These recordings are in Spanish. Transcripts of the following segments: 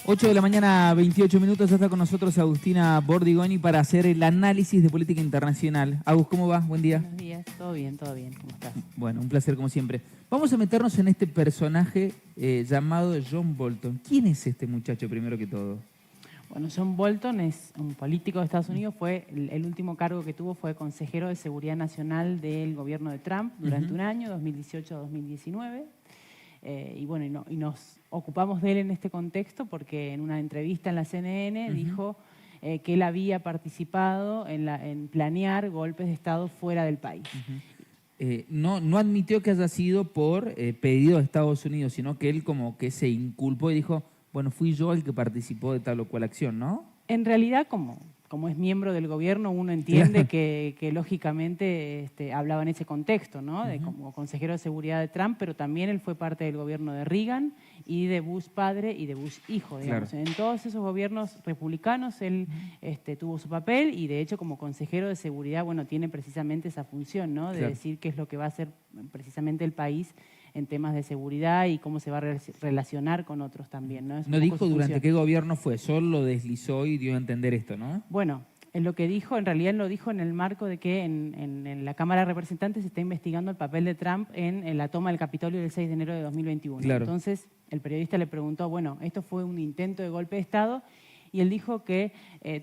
8 de la mañana, 28 minutos, ya está con nosotros Agustina Bordigoni para hacer el análisis de política internacional. Agus, ¿cómo va? Buen día. Buenos días, todo bien, ¿cómo estás? Bueno, un placer como siempre. Vamos a meternos en este personaje llamado John Bolton. ¿Quién es este muchacho primero que todo? Bueno, John Bolton es un político de Estados Unidos, fue el último cargo que tuvo fue consejero de Seguridad Nacional del gobierno de Trump durante un año, 2018-2019. Y bueno, y nos ocupamos de él en este contexto porque en una entrevista en la CNN dijo que él había participado en planear golpes de Estado fuera del país. No admitió que haya sido por pedido de Estados Unidos, sino que él como que se inculpó y dijo, bueno, fui yo el que participó de tal o cual acción, ¿no? En realidad, como es miembro del gobierno, uno entiende que lógicamente hablaba en ese contexto, ¿no? Como consejero de seguridad de Trump, pero también él fue parte del gobierno de Reagan y de Bush padre y de Bush hijo, digamos. Claro. En todos esos gobiernos republicanos él tuvo su papel y de hecho como consejero de seguridad, bueno, tiene precisamente esa función, ¿no? De decir qué es lo que va a hacer precisamente el país en temas de seguridad y cómo se va a relacionar con otros también, ¿no? No dijo durante qué gobierno fue, solo lo deslizó y dio a entender esto, ¿no? Bueno, en lo que dijo, en realidad lo dijo en el marco de que en la Cámara de Representantes se está investigando el papel de Trump en la toma del Capitolio del 6 de enero de 2021. Claro. Entonces, el periodista le preguntó, bueno, esto fue un intento de golpe de Estado, y él dijo que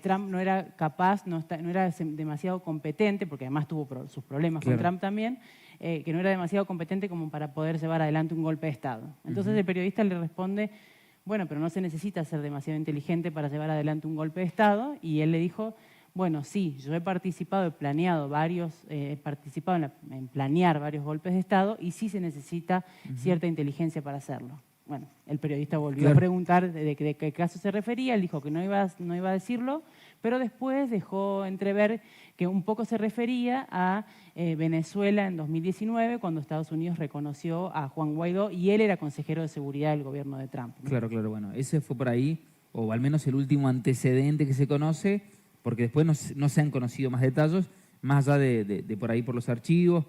Trump no era capaz, no era demasiado competente, porque además tuvo sus problemas con Trump también, que no era demasiado competente como para poder llevar adelante un golpe de Estado. Entonces el periodista le responde, bueno, pero no se necesita ser demasiado inteligente para llevar adelante un golpe de Estado, y él le dijo, bueno, sí, yo he participado, he participado en planear varios golpes de Estado y sí se necesita cierta inteligencia para hacerlo. Bueno, el periodista volvió a preguntar de qué caso se refería, él dijo que no iba a decirlo, pero después dejó entrever que un poco se refería a Venezuela en 2019, cuando Estados Unidos reconoció a Juan Guaidó y él era consejero de seguridad del gobierno de Trump, ¿no? Claro, bueno, ese fue por ahí, o al menos el último antecedente que se conoce, porque después no se han conocido más detalles, más allá de por ahí por los archivos.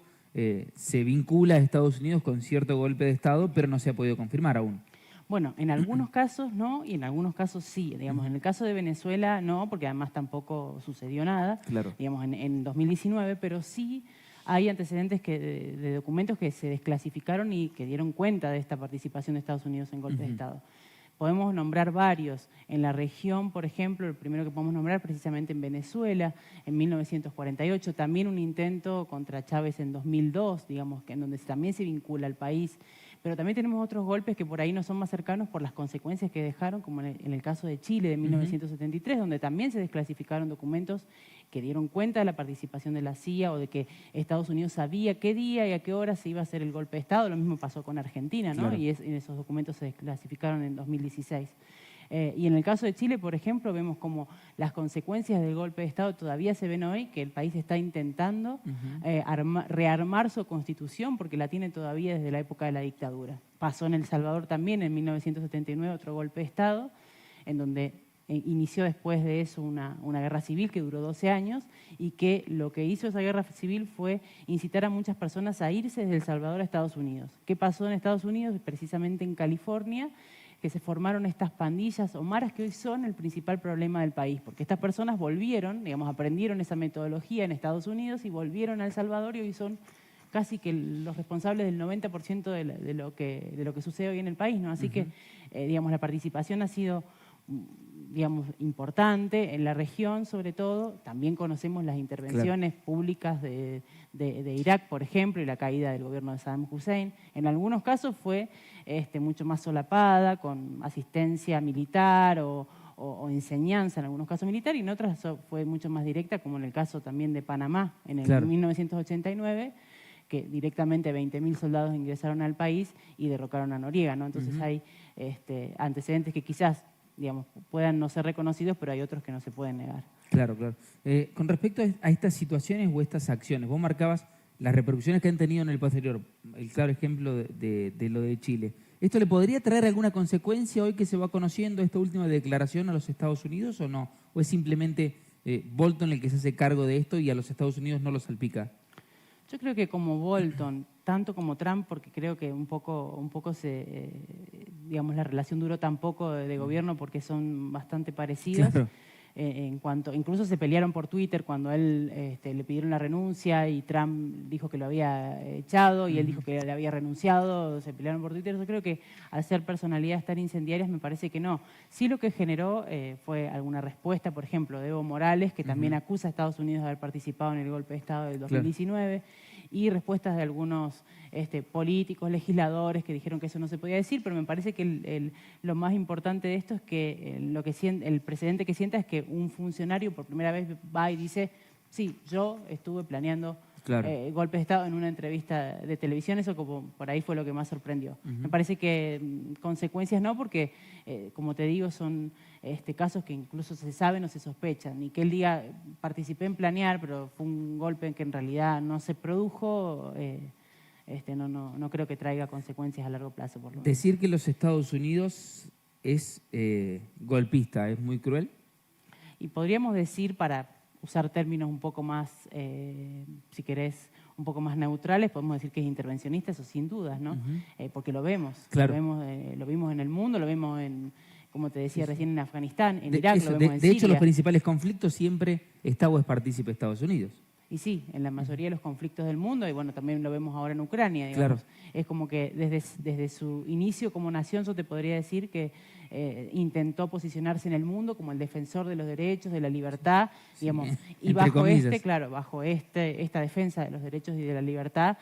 Se vincula a Estados Unidos con cierto golpe de Estado, pero no se ha podido confirmar aún. Bueno, en algunos casos no y en algunos casos sí. Digamos, en el caso de Venezuela no, porque además tampoco sucedió nada, digamos, en 2019, pero sí hay antecedentes de documentos que se desclasificaron y que dieron cuenta de esta participación de Estados Unidos en golpes de Estado. Podemos nombrar varios. En la región, por ejemplo, el primero que podemos nombrar precisamente en Venezuela, en 1948, también un intento contra Chávez en 2002, digamos, en donde también se vincula al país. Pero también tenemos otros golpes que por ahí no son más cercanos por las consecuencias que dejaron, como en el caso de Chile de 1973, donde también se desclasificaron documentos que dieron cuenta de la participación de la CIA o de que Estados Unidos sabía qué día y a qué hora se iba a hacer el golpe de Estado. Lo mismo pasó con Argentina, ¿no? Y esos documentos se desclasificaron en 2016. Y en el caso de Chile, por ejemplo, vemos como las consecuencias del golpe de Estado todavía se ven hoy, que el país está intentando rearmar su constitución porque la tiene todavía desde la época de la dictadura. Pasó en El Salvador también, en 1979, otro golpe de Estado, en donde inició después de eso una guerra civil que duró 12 años y que lo que hizo esa guerra civil fue incitar a muchas personas a irse desde El Salvador a Estados Unidos. ¿Qué pasó en Estados Unidos? Precisamente en California, que se formaron estas pandillas o maras que hoy son el principal problema del país, porque estas personas volvieron, digamos, aprendieron esa metodología en Estados Unidos y volvieron a El Salvador y hoy son casi que los responsables del 90% de lo que sucede hoy en el país, ¿no? Así que, digamos, la participación ha sido, digamos, importante en la región, sobre todo. También conocemos las intervenciones públicas de Irak, por ejemplo, y la caída del gobierno de Saddam Hussein. En algunos casos fue mucho más solapada, con asistencia militar o enseñanza, en algunos casos militar, y en otras fue mucho más directa, como en el caso también de Panamá, en el 1989, que directamente 20.000 soldados ingresaron al país y derrocaron a Noriega, ¿no? Entonces hay antecedentes que quizás, digamos, puedan no ser reconocidos, pero hay otros que no se pueden negar. Claro. Con respecto a estas situaciones o estas acciones, vos marcabas las repercusiones que han tenido en el posterior, el claro ejemplo de lo de Chile. ¿Esto le podría traer alguna consecuencia hoy que se va conociendo esta última declaración a los Estados Unidos o no? ¿O es simplemente Bolton el que se hace cargo de esto y a los Estados Unidos no lo salpica? Yo creo que como Bolton, tanto como Trump, porque creo que un poco se digamos, la relación duró tan poco de gobierno porque son bastante parecidas. Claro. En cuanto, incluso se pelearon por Twitter cuando él le pidieron la renuncia y Trump dijo que lo había echado y él dijo que le había renunciado, se pelearon por Twitter. Yo creo que al ser personalidades tan incendiarias me parece que no. Sí, lo que generó fue alguna respuesta, por ejemplo, de Evo Morales, que también acusa a Estados Unidos de haber participado en el golpe de Estado del 2019, y respuestas de algunos políticos, legisladores que dijeron que eso no se podía decir, pero me parece que lo más importante de esto es que el precedente que sienta es que un funcionario por primera vez va y dice, sí, yo estuve planeando golpes de Estado en una entrevista de televisión. Eso como por ahí fue lo que más sorprendió. Me parece que consecuencias no, porque como te digo, son casos que incluso se saben o se sospechan, y que él diga participé en planear, pero fue un golpe que en realidad no se produjo. No creo que traiga consecuencias a largo plazo. Por lo menos. Decir que los Estados Unidos es golpista es muy cruel. Y podríamos decir, para usar términos un poco más, si querés, un poco más neutrales, podemos decir que es intervencionista, eso sin dudas, ¿no? Porque lo vemos, claro. Lo vimos en el mundo, lo vimos en, como te decía recién, en Afganistán, en Irak, lo vemos en Siria. De hecho, los principales conflictos siempre está o es partícipe Estados Unidos. Y sí, en la mayoría de los conflictos del mundo, y bueno, también lo vemos ahora en Ucrania, digamos. Es como que desde su inicio como nación, yo te podría decir que intentó posicionarse en el mundo como el defensor de los derechos, de la libertad, digamos, y bajo esta defensa de los derechos y de la libertad,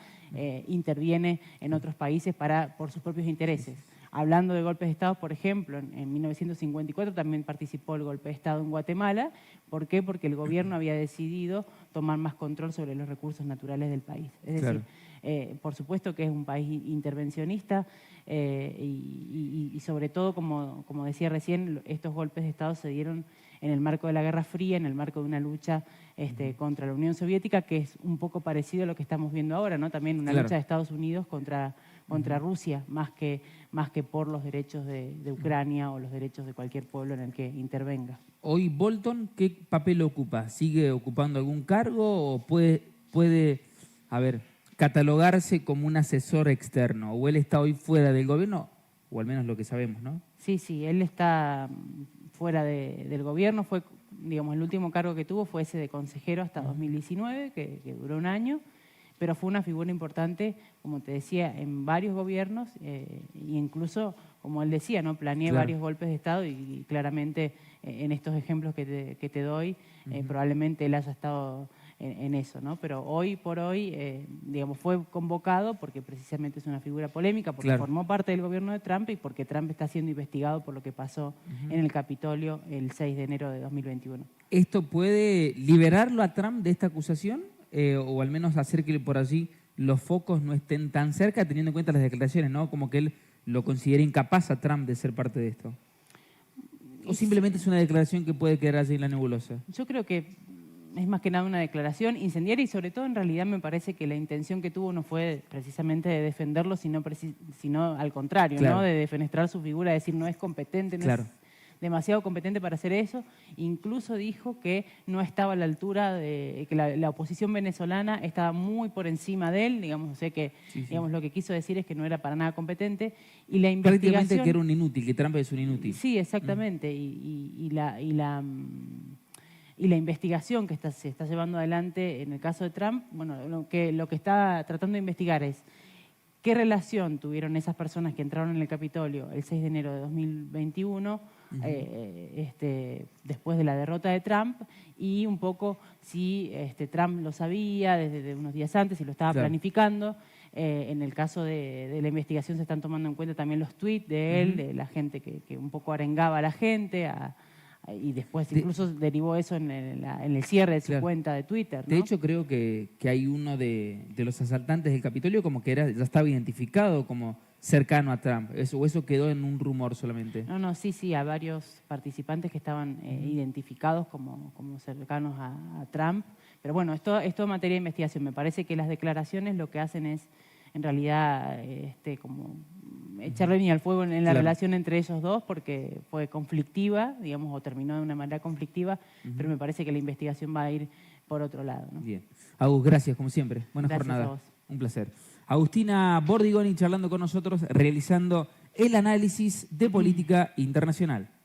interviene en otros países por sus propios intereses. Hablando de golpes de Estado, por ejemplo, en 1954 también participó el golpe de Estado en Guatemala. ¿Por qué? Porque el gobierno había decidido tomar más control sobre los recursos naturales del país. Es decir, por supuesto que es un país intervencionista y sobre todo, como decía recién, estos golpes de Estado se dieron en el marco de la Guerra Fría, en el marco de una lucha contra la Unión Soviética, que es un poco parecido a lo que estamos viendo ahora, ¿no? También una lucha de Estados Unidos contra Rusia, más que por los derechos de Ucrania o los derechos de cualquier pueblo en el que intervenga. Hoy Bolton, ¿qué papel ocupa? ¿Sigue ocupando algún cargo o puede catalogarse como un asesor externo? ¿O él está hoy fuera del gobierno? O al menos lo que sabemos, ¿no? Sí, él está fuera del gobierno. Fue, digamos, el último cargo que tuvo fue ese de consejero hasta 2019, que duró un año. Pero fue una figura importante, como te decía, en varios gobiernos, e incluso, como él decía, ¿no? Planeé varios golpes de Estado y claramente en estos ejemplos que te doy, probablemente él haya estado en eso, ¿no? Pero hoy por hoy, digamos, fue convocado porque precisamente es una figura polémica, porque formó parte del gobierno de Trump y porque Trump está siendo investigado por lo que pasó en el Capitolio el 6 de enero de 2021. ¿Esto puede liberarlo a Trump de esta acusación? O al menos hacer que por allí los focos no estén tan cerca, teniendo en cuenta las declaraciones, ¿no? Como que él lo considera incapaz a Trump de ser parte de esto. ¿O simplemente es una declaración que puede quedar allí en la nebulosa? Yo creo que es más que nada una declaración incendiaria y sobre todo en realidad me parece que la intención que tuvo no fue precisamente de defenderlo, sino al contrario, ¿no? De defenestrar su figura, de decir no es competente, no es demasiado competente para hacer eso. Incluso dijo que no estaba a la altura, que la oposición venezolana estaba muy por encima de él, digamos, o sea que digamos, lo que quiso decir es que no era para nada competente. Y la investigación... Prácticamente que era un inútil, que Trump es un inútil. Sí, exactamente. Y la investigación que se está llevando adelante en el caso de Trump, bueno, lo que está tratando de investigar es qué relación tuvieron esas personas que entraron en el Capitolio el 6 de enero de 2021, después de la derrota de Trump, y un poco si Trump lo sabía desde unos días antes, si lo estaba planificando. En el caso de la investigación se están tomando en cuenta también los tweets de él, de la gente que un poco arengaba a la gente, y después incluso derivó eso en el cierre de su cuenta de Twitter, ¿no? De hecho, creo que hay uno de los asaltantes del Capitolio como que ya estaba identificado como cercano a Trump, o eso quedó en un rumor solamente. No, sí, a varios participantes que estaban identificados como cercanos a Trump. Pero bueno, esto es todo materia de investigación. Me parece que las declaraciones lo que hacen es, en realidad, como echarle leña al fuego en la relación entre ellos dos, porque fue conflictiva, digamos, o terminó de una manera conflictiva, pero me parece que la investigación va a ir por otro lado, ¿no? Bien. Agus, gracias, como siempre. Buena jornada. A vos. Un placer. Agustina Bordigoni charlando con nosotros, realizando el análisis de política internacional.